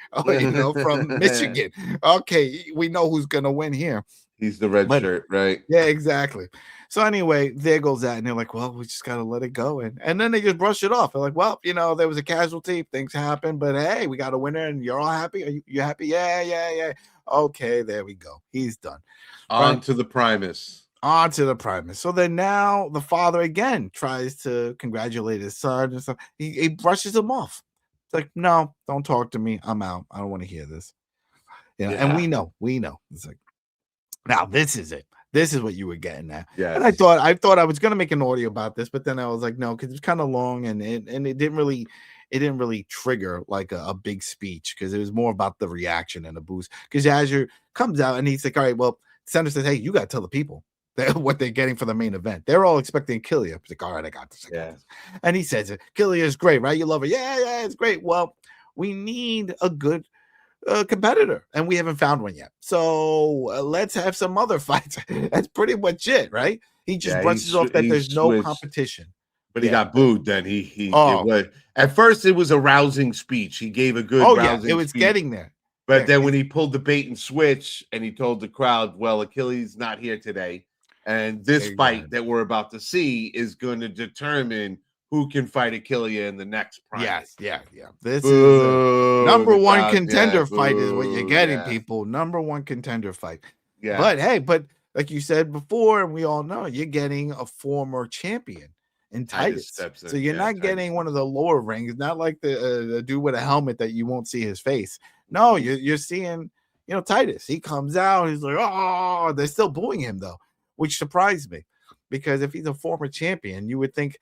from Michigan. Okay, we know who's gonna win here. He's the red shirt, right? Yeah, exactly. So anyway, there goes that, and they're like, "Well, we just gotta let it go," and then they just brush it off. They're like, "Well, there was a casualty, things happen, but hey, we got a winner, and you're all happy. Are you happy? Yeah. Okay, there we go. He's done. On to the primus. On to the primus. So then now the father again tries to congratulate his son and stuff. He brushes him off. It's like, no, don't talk to me. I'm out. I don't want to hear this. And we know. It's like, now this is it. This is what you were getting at. Yeah. And I thought I was gonna make an audio about this, but then I was like, no, because it's kind of long and it didn't really trigger like a big speech because it was more about the reaction and the boost. Because Ashur comes out and he's like, all right, well, Senator says, hey, you gotta tell the people what they're getting for the main event. They're all expecting Killia. He's like, all right, I got this. And he says, Killia is great, right? You love her. Yeah, it's great. Well, we need a good competitor, and we haven't found one yet. So let's have some other fights. That's pretty much it, right? He just brushes off that there's no competition. But he got booed. Then at first it was a rousing speech. He gave a good. It was speech. Getting there. But then when he pulled the bait and switch, and he told the crowd, "Well, Achilles not here today, and this fight that we're about to see is going to determine who can fight Achilles in the next prime." Yes. This is the number one contender fight is what you're getting, people. Number one contender fight. Yeah. But like you said before, and we all know, you're getting a former champion in Titus. So you're not getting one of the lower rings, not like the dude with a helmet that you won't see his face. No, you're seeing, Titus. He comes out, he's like, oh, they're still booing him though, which surprised me because if he's a former champion, you would think,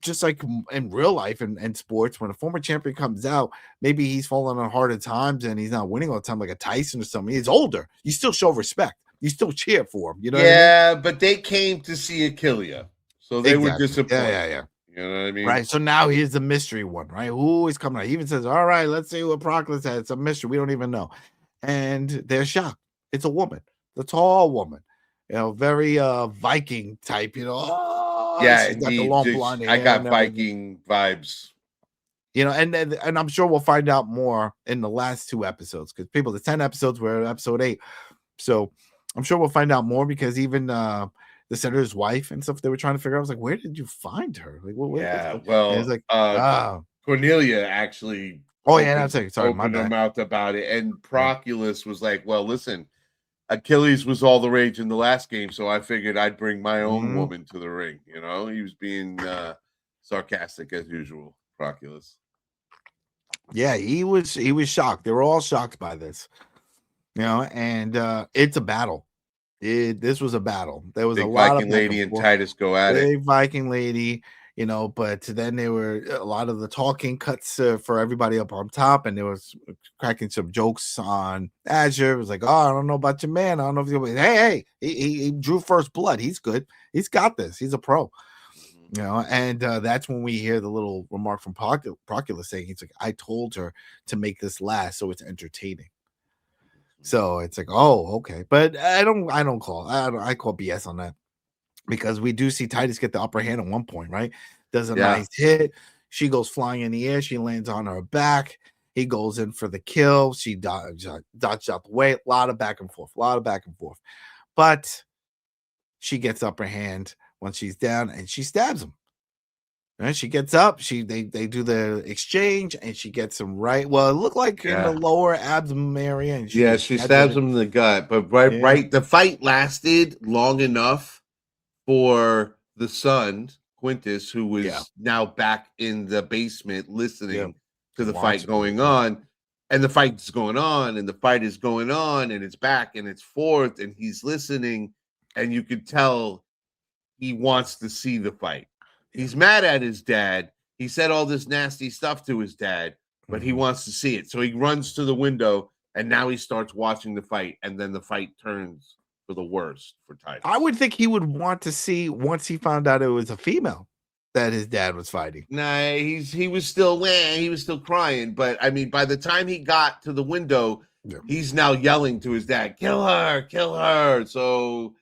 just like in real life and sports, when a former champion comes out, maybe he's falling on harder times and he's not winning all the time, like a Tyson or something. He's older. You still show respect. You still cheer for him. You know what I mean? But they came to see Achilles, so they were disappointed. Yeah. You know what I mean? Right. So now here's the mystery one, right? Who is coming out? He even says, all right, let's see what Proclus had. It's a mystery. We don't even know. And they're shocked. It's a woman. The tall woman. Very Viking type, she's got the long blonde hair. I got Viking vibes. And I'm sure we'll find out more in the last 2 episodes because the 10 episodes were episode 8. So I'm sure we'll find out more because even the senator's wife and stuff they were trying to figure out. I was like, where did you find her? Like, it's like Cornelia actually. That's it. Sorry, opened her mouth about it, and Proculus was like, "Well, listen, Achilles was all the rage in the last game, so I figured I'd bring my own woman to the ring." He was being sarcastic as usual. Proculus. Yeah, he was shocked. They were all shocked by this, and it's a battle. This was a battle. There was a lot Viking of lady and Titus go at it. Big Viking lady, but then there were a lot of the talking cuts for everybody up on top, and there was cracking some jokes on Ashur. It was like, oh, I don't know about your man. I don't know if he's hey, he drew first blood. He's good. He's got this. He's a pro. And that's when we hear the little remark from Proculus saying, he's like, I told her to make this last so it's entertaining. So it's like, oh, okay. But I call BS on that because we do see Titus get the upper hand at one point, right? Does a nice hit. She goes flying in the air. She lands on her back. He goes in for the kill. She dodged out the way. A lot of back and forth. But she gets upper hand once she's down and she stabs him. Right? She gets up. They do the exchange and she gets him right. Well, it looked like in the lower abdomen area. And she stabs him in the gut. But right, the fight lasted long enough for the son, Quintus, who was now back in the basement listening to the fight going on. And the fight's going on, and the fight is going on, and it's back and it's forth, and he's listening, and you could tell he wants to see the fight. He's mad at his dad. He said all this nasty stuff to his dad, but he wants to see it. So he runs to the window, and now he starts watching the fight, and then the fight turns for the worst for Titus. I would think he would want to see once he found out it was a female that his dad was fighting. Nah, he was still crying. But I mean, by the time he got to the window, he's now yelling to his dad, "Kill her!" So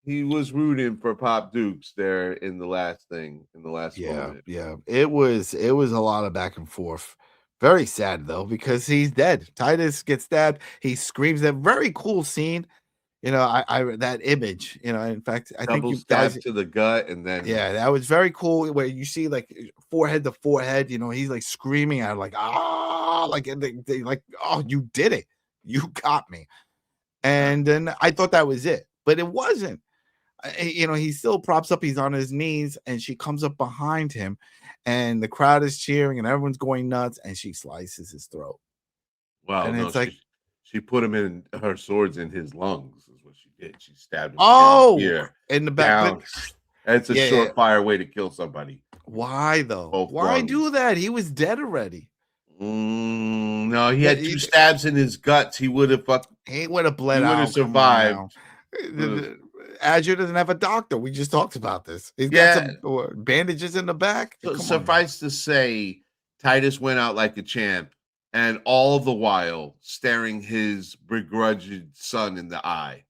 he was rooting for Pop Dukes there in the last moment. Yeah. It was a lot of back and forth. Very sad though, because he's dead. Titus gets stabbed. He screams. That very cool scene. You know, I that image, you know, in fact, I think Double you stab guys, to the gut, and then yeah, that was very cool where you see like forehead to forehead, you know, he's like screaming at like, ah, like and they like, oh, you did it. You got me. And then I thought that was it, but it wasn't. You know, he still props up, he's on his knees, and she comes up behind him, and the crowd is cheering and everyone's going nuts, and she slices his throat. well, And no, it's like, she put him in her swords in his lungs, is what she did. She stabbed him oh, here in the back, but down. That's a yeah, yeah. surefire way to kill somebody. Why though? Both Why lungs. do that? He was dead already. No, he But had 2 stabs in his guts. He would have he would have bled He would out. have survived. Azure doesn't have a doctor. We just talked about this. He's got Yeah. some bandages in the back. So, Come on, suffice to say, Titus went out like a champ, and all the while staring his begrudged son in the eye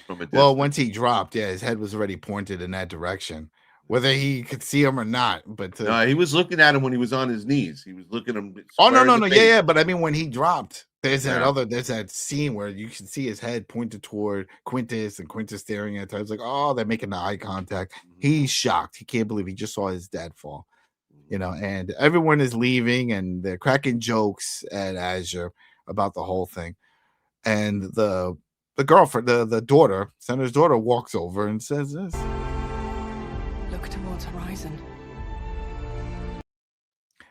from a distance. well, once he dropped, yeah, his head was already pointed in that direction, whether he could see him or not. But No, he was looking at him when he was on his knees. He was looking at him. oh no, square in no, the no, face. yeah. But I mean, when he dropped, there's Yeah. there's that scene where you can see his head pointed toward Quintus, and Quintus staring at times like, oh, they're making the eye contact. He's shocked. He can't believe he just saw his dad fall. You know, and everyone is leaving, and they're cracking jokes at Azure about the whole thing. And the girlfriend, the daughter, Senator's daughter, walks over and says this. Look towards horizon.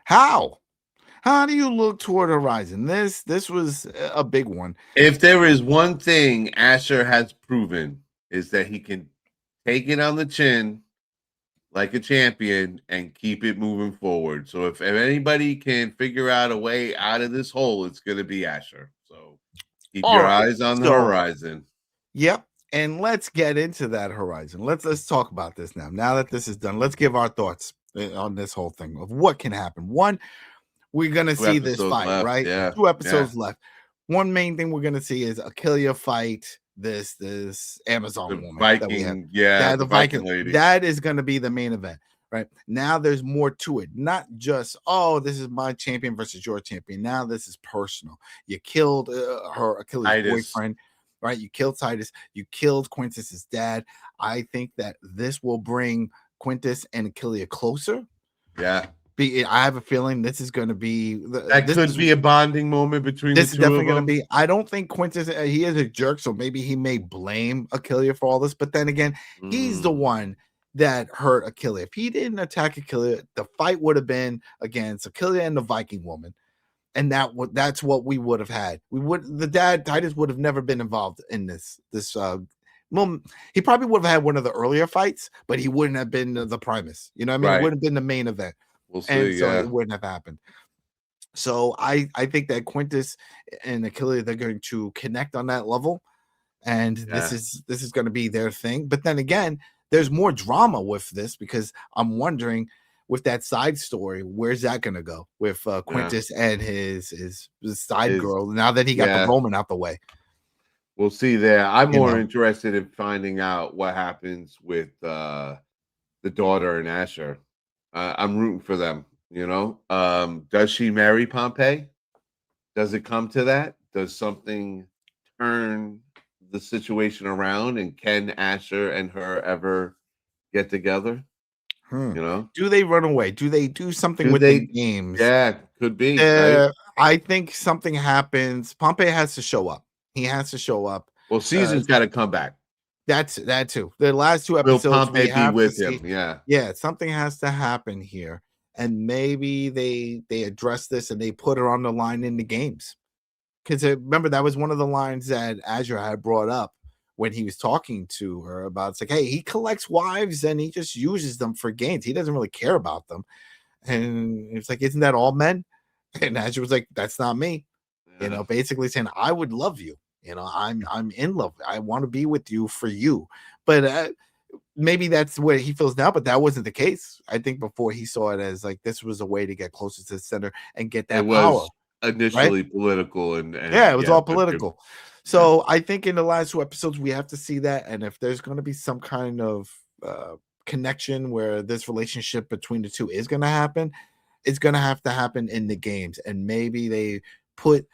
How do you look toward horizon? This was a big one. If there is one thing Ashur has proven, is that he can take it on the chin like a champion and keep it moving forward. So if anybody can figure out a way out of this hole, it's going to be Ashur. So keep All your right, eyes on the so- horizon. Yep. And let's get into that horizon. Let's talk about this now. Now that this is done, let's give our thoughts on this whole thing of what can happen. One, we're gonna 2 see this episodes fight, left, right? yeah, 2 episodes left. One main thing we're gonna see is Achilea fight this Amazon The woman that we have. Viking, yeah, The Viking lady. that is gonna be the main event, right? Now there's more to it, not just this is my champion versus your champion. Now this is personal. You killed her Achilles' Titus. boyfriend, right? You killed Titus. You killed Quintus's dad. I think that this will bring Quintus and Achilea closer. Yeah, I have a feeling this is going to be that could be a bonding moment between this the is two definitely of going them. to be. I don't think Quintus, he is a jerk, so maybe he may blame Achilea for all this. But then again, he's the one that hurt Achilea. If he didn't attack Achilea, the fight would have been against Achilea and the Viking woman, and that's what we would have had. The dad Titus would have never been involved in this. Well, he probably would have had one of the earlier fights, but he wouldn't have been the primus. You know what I mean? Right. It wouldn't have been the main event. We'll see. And so Yeah, it wouldn't have happened. So I think that Quintus and Achilea, they're going to connect on that level, and this is going to be their thing. But then again, there's more drama with this because I'm wondering with that side story, where's that going to go with Quintus and his side girl now that he got the Roman out the way. we'll see there. I'm You more know. interested in finding out what happens with the daughter and Ashur. I'm rooting for them. You know, does she marry Pompey? Does it come to that? Does something turn the situation around? And can Ashur and her ever get together? You know, Do they run away? Do they do something Do with they- the games? yeah, could be. Right? I think something happens. Pompey has to show up. He has to show up. Well, Caesar's got to come back. That's that too. The last 2 Will episodes Pompey we be have with to him? see, Yeah. yeah, something has to happen here, and maybe they address this and they put her on the line in the games. Because remember that was one of the lines that Azure had brought up when he was talking to her about. It's like, hey, he collects wives and he just uses them for gains. He doesn't really care about them. And it's like, isn't that all men? And Azure was like, that's not me. You know, basically saying, I would love you. You know, I'm in love. I want to be with you for you. But maybe that's where he feels now. But that wasn't the case. I think before he saw it as like this was a way to get closer to the center and get that It power. was initially political and Yeah, it was all but political. So I think in the last 2 episodes we have to see that, and if there's going to be some kind of connection where this relationship between the two is going to happen, it's going to have to happen in the games, and maybe they put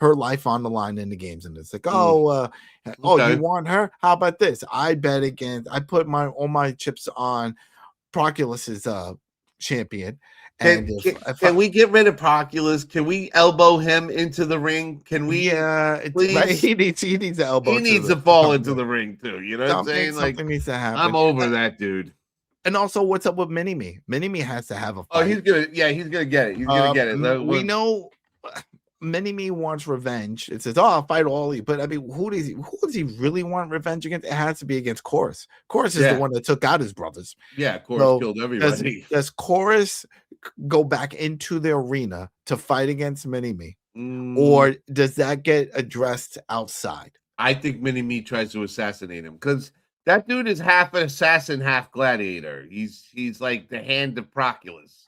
her life on the line in the games, and it's like, you Okay. want her? How about this? I bet against. I put all my chips on Proculus's champion. And Can we get rid of Proculus? Can we elbow him into the ring? Can we? Yeah, please? right. He needs the elbow. He needs to fall into the ring too. You know what I'm saying? Something needs to happen. I'm over that dude. And also, what's up with Mini-Me? Mini-Me has to have a fight. Oh, he's gonna get it. He's gonna get it. We know Mini-Me wants revenge. It says, "Oh, I'll fight all of you." But I mean, who does he really want revenge against? It has to be against Chorus. Chorus is the one that took out his brothers. Yeah, Chorus killed everybody. Does Chorus go back into the arena to fight against Mini-Me, or does that get addressed outside? I think Mini-Me tries to assassinate him because that dude is half an assassin, half gladiator. He's like the hand of Proculus.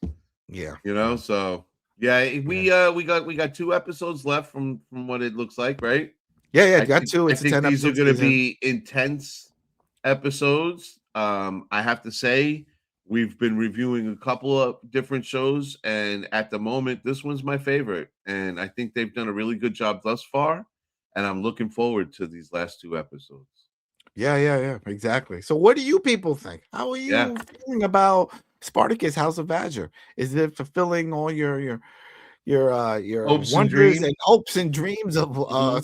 Yeah, you know. So yeah, we got 2 episodes left from what it looks like, right? Yeah, you got 2. It's I think these are going to be intense episodes. I have to say, we've been reviewing a couple of different shows, and at the moment, this one's my favorite. And I think they've done a really good job thus far. And I'm looking forward to these last 2 episodes. Yeah, exactly. So what do you people think? How are you feeling about Spartacus House of Azure? Is it fulfilling all your hopes wonders and hopes and dreams of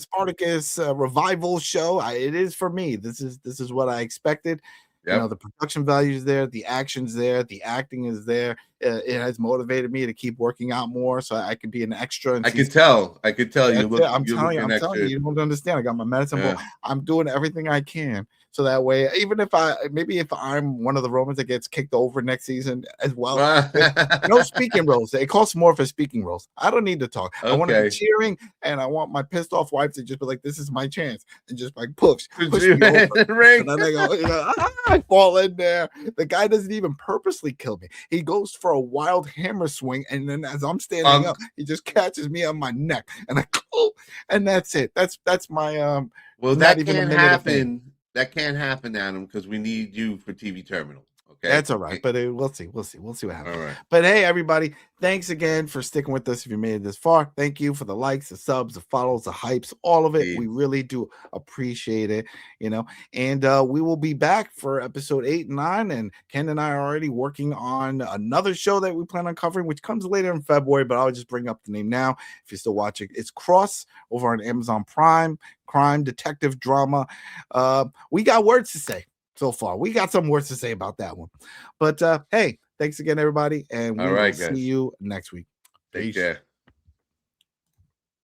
Spartacus revival show? It is for me. This is what I expected. Yep. You know, the production value is there, the action's there, the acting is there. It has motivated me to keep working out more, so I could be an extra. I could tell. I'm telling you, you don't understand. I got my medicine ball. I'm doing everything I can, so that way, even if I'm one of the Romans that gets kicked over next season as well, no speaking roles. It costs more for speaking roles. I don't need to talk. I want to be cheering, and I want my pissed off wife to just be like, "This is my chance," and just like push me over. And then I go, I fall in there. The guy doesn't even purposely kill me. He goes for a wild hammer swing, and then as I'm standing up, he just catches me on my neck, and and that's it. That's my well, that can't happen. That can't happen, Adam, because we need you for TV Terminal. Okay, that's all right, but we'll see what happens. All right. But hey, everybody, thanks again for sticking with us. If you made it this far, thank you for the likes, the subs, the follows, the hypes, all of it. We really do appreciate it, you know. And we will be back for episode 8 and 9. And Ken and I are already working on another show that we plan on covering, which comes later in February. But I'll just bring up the name now if you're still watching. It's Cross over on Amazon Prime, crime detective drama. We got words to say. So far, we got some words to say about that one. But hey, thanks again, everybody. And we will see you next week. Take care.